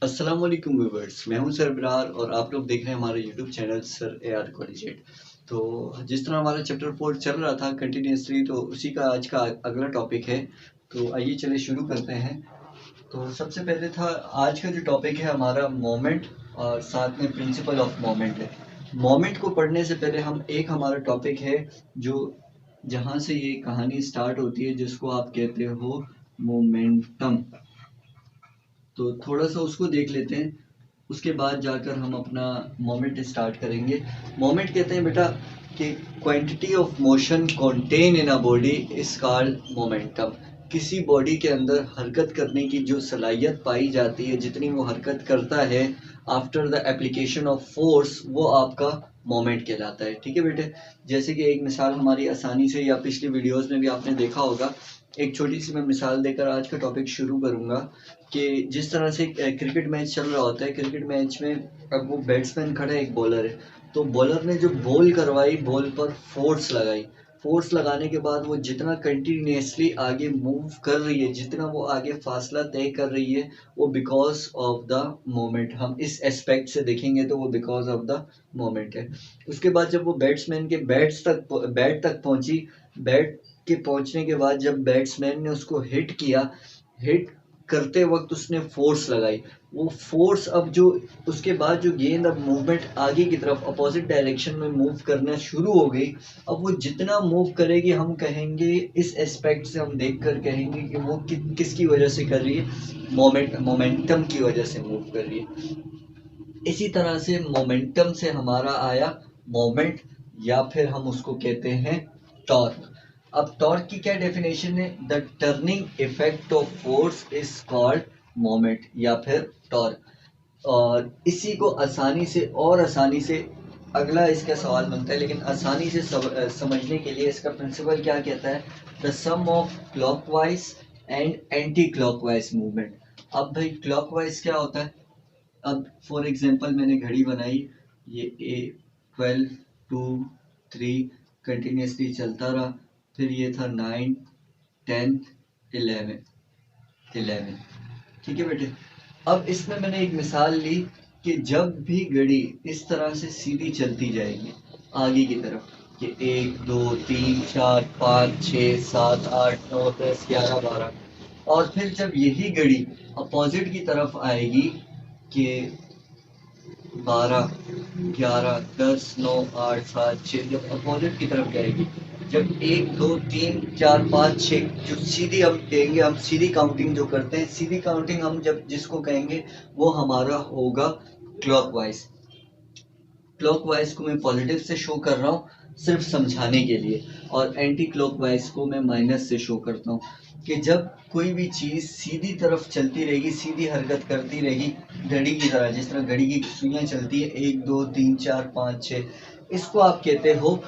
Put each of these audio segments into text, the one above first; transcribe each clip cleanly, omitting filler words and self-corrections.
अस्सलाम वालेकुम व्यूअर्स, मैं हूं सरबरार और आप लोग देख रहे हैं हमारे YouTube channel sir A R collegiate. तो जिस तरह हमारा चैप्टर 4 चल रहा था कंटिन्यूसली, तो उसी का आज का अगला टॉपिक है। तो आइए चलिए शुरू करते हैं। तो सबसे पहले था आज का जो टॉपिक है हमारा मोमेंट, और साथ में प्रिंसिपल ऑफ मोमेंट है। मोमेंट को पढ़ने से पहले हम एक हमारा टॉपिक है जो जहाँ से ये कहानी स्टार्ट होती है, जिसको आप कहते हो मोमेंटम। तो थोड़ा सा उसको देख लेते हैं, उसके बाद जाकर हम अपना मोमेंट स्टार्ट करेंगे। मोमेंट कहते हैं बेटा कि quantity of motion contain in a body is called momentum. किसी बॉडी के अंदर हरकत करने की जो सलाहियत पाई जाती है, जितनी वो हरकत करता है after the application of force, वो आपका मोमेंट कहलाता है। ठीक है बेटे, जैसे कि एक मिसाल हमारी आसानी से, या पिछली वीडियोस में भी आपने देखा होगा, एक छोटी सी मैं मिसाल देकर आज का टॉपिक शुरू करूंगा। कि जिस तरह से क्रिकेट मैच चल रहा होता है, क्रिकेट मैच में अब वो बैट्समैन खड़ा है, एक बॉलर है। तो बॉलर ने जो बॉल करवाई, बॉल पर फोर्स लगाई। फोर्स लगाने के बाद वो जितना कंटिन्यूसली आगे मूव कर रही है, जितना वो आगे फासला तय कर रही है, वो बिकॉज ऑफ द मोमेंट। हम इस एस्पेक्ट से देखेंगे तो वो बिकॉज ऑफ द मोमेंट है। उसके बाद जब वो बैट्समैन के बैट तक पहुंची, बैट के पहुंचने के बाद जब बैट्समैन ने उसको हिट किया, हिट करते वक्त उसने फोर्स लगाई। वो फोर्स अब जो उसके बाद जो गेंद अब मूवमेंट आगे की तरफ अपोजिट डायरेक्शन में मूव करना शुरू हो गई। अब वो जितना मूव करेगी, हम कहेंगे इस एस्पेक्ट से हम देखकर कहेंगे कि वो किसकी वजह से कर रही है, मोमेंटम की वजह से मूव कर रही है। इसी तरह से मोमेंटम से हमारा आया मोमेंट, या फिर हम उसको कहते हैं टॉर्क। अब टॉर्क की क्या डेफिनेशन है? The turning effect of force is called moment या फिर टॉर्क। और इसी को आसानी से और आसानी से अगला इसका सवाल बनता है, लेकिन आसानी से समझने के लिए इसका प्रिंसिपल क्या कहता है? The sum of clockwise and anti clockwise movement. अब भाई क्लॉकवाइज क्या होता है? अब फॉर एग्जांपल मैंने घड़ी बनाई, ये ए 12 2 3 कंटिन्यूसली चलता रहा। फिर ये था 9 10 11 11। ठीक है बेटे, अब इसमें मैंने एक मिसाल ली कि जब भी घड़ी इस तरह से सीधी चलती जाएगी आगे की तरफ, कि 1 2 3 4 5 6 7 8 9 10 11 12, और फिर जब यही घड़ी अपोजिट की तरफ आएगी कि 12 11 10 9 8 7 6, जब अपोजिट की तरफ जाएगी, जब 1 2 3 4 5 6 जो सीधी हम कहेंगे, हम सीधी काउंटिंग जो करते हैं, सीधी काउंटिंग हम जब जिसको कहेंगे वो हमारा होगा क्लॉकवाइज। क्लॉकवाइज को मैं पॉजिटिव से शो कर रहा हूँ सिर्फ समझाने के लिए, और एंटी क्लॉकवाइज को मैं माइनस से शो करता हूँ। कि जब कोई भी चीज़ सीधी तरफ चलती रहेगी, सीधी हरकत करती रहेगी घड़ी की तरह, जिस तरह घड़ी की सुइयाँ चलती है 1 2 3 4 5 6, इसको आप कहते हो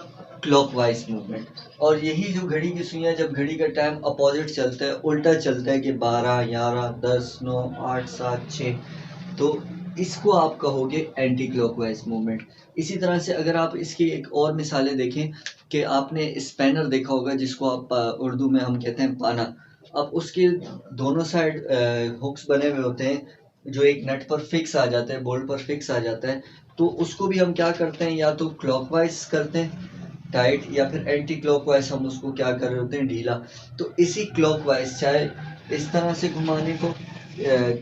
क्लॉकवाइज मूवमेंट। और यही जो घड़ी की सुइयाँ, जब घड़ी का टाइम अपोजिट चलता है, उल्टा चलता है कि 12 11 10 9 8 7 6, तो इसको आप कहोगे एंटी क्लॉकवाइज मूवमेंट। इसी तरह से अगर आप इसकी एक और मिसालें देखें, कि आपने स्पैनर देखा होगा, जिसको आप उर्दू में हम कहते हैं पाना। अब उसके दोनों साइड हुक्स बने हुए होते हैं, जो एक नट पर फिक्स आ जाता है, बोल्ट पर फिक्स आ जाता है। तो उसको भी हम क्या करते हैं, या तो क्लॉकवाइज करते हैं टाइट, या फिर एंटी क्लॉकवाइज हम उसको क्या कर रहे होते हैं, ढीला। तो इसी क्लॉकवाइज, चाहे इस तरह से घुमाने को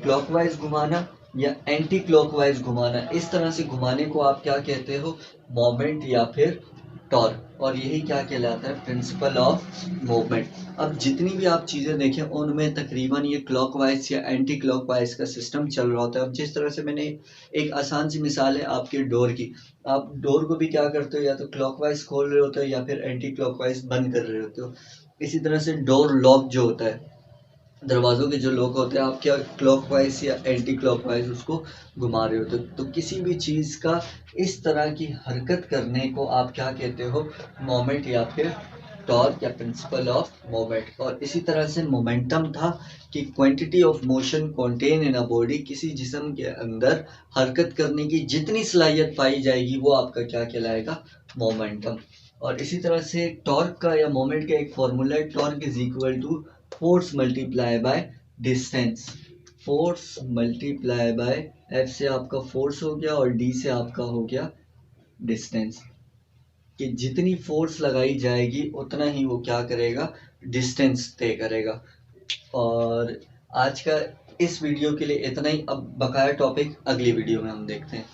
क्लॉकवाइज घुमाना, या एंटी क्लॉकवाइज घुमाना, इस तरह से घुमाने को आप क्या कहते हो? मोमेंट या फिर टॉर्क। और यही क्या कहलाता है? Principle of movement. अब जितनी भी आप चीज़ें देखें, उनमें तकरीबन ये क्लॉकवाइज या एंटी क्लॉकवाइज का सिस्टम चल रहा होता है। अब जिस तरह से मैंने एक आसान सी मिसाल है आपके डोर की, आप डोर को भी क्या करते हो, या तो क्लॉकवाइज खोल रहे होते हो या फिर एंटी क्लॉकवाइज बंद कर रहे होते हो। इसी तरह से डोर लॉक जो होता है, दरवाज़ों के जो लॉक होते हैं, आप क्या क्लॉकवाइज या एंटी क्लॉकवाइज उसको घुमा रहे होते हो। तो किसी भी चीज़ का इस तरह की हरकत करने को आप क्या कहते हो? मोमेंट या फिर टॉर्क या प्रिंसिपल ऑफ मोमेंट। और इसी तरह से मोमेंटम था कि quantity of motion contain in a body, किसी जिस्म के अंदर हरकत करने की जितनी सलाहियत पाई जाएगी, वो आपका क्या कहलाएगा? मोमेंटम। और इसी तरह से टॉर्क का या मोमेंट का एक फॉर्मूला है, torque is equal to force multiply by distance. Force multiply by F से आपका फोर्स हो गया और डी से आपका हो गया डिस्टेंस, कि जितनी फोर्स लगाई जाएगी उतना ही वो क्या करेगा, डिस्टेंस तय करेगा। और आज का इस वीडियो के लिए इतना ही। अब बकाया टॉपिक अगली वीडियो में हम देखते हैं।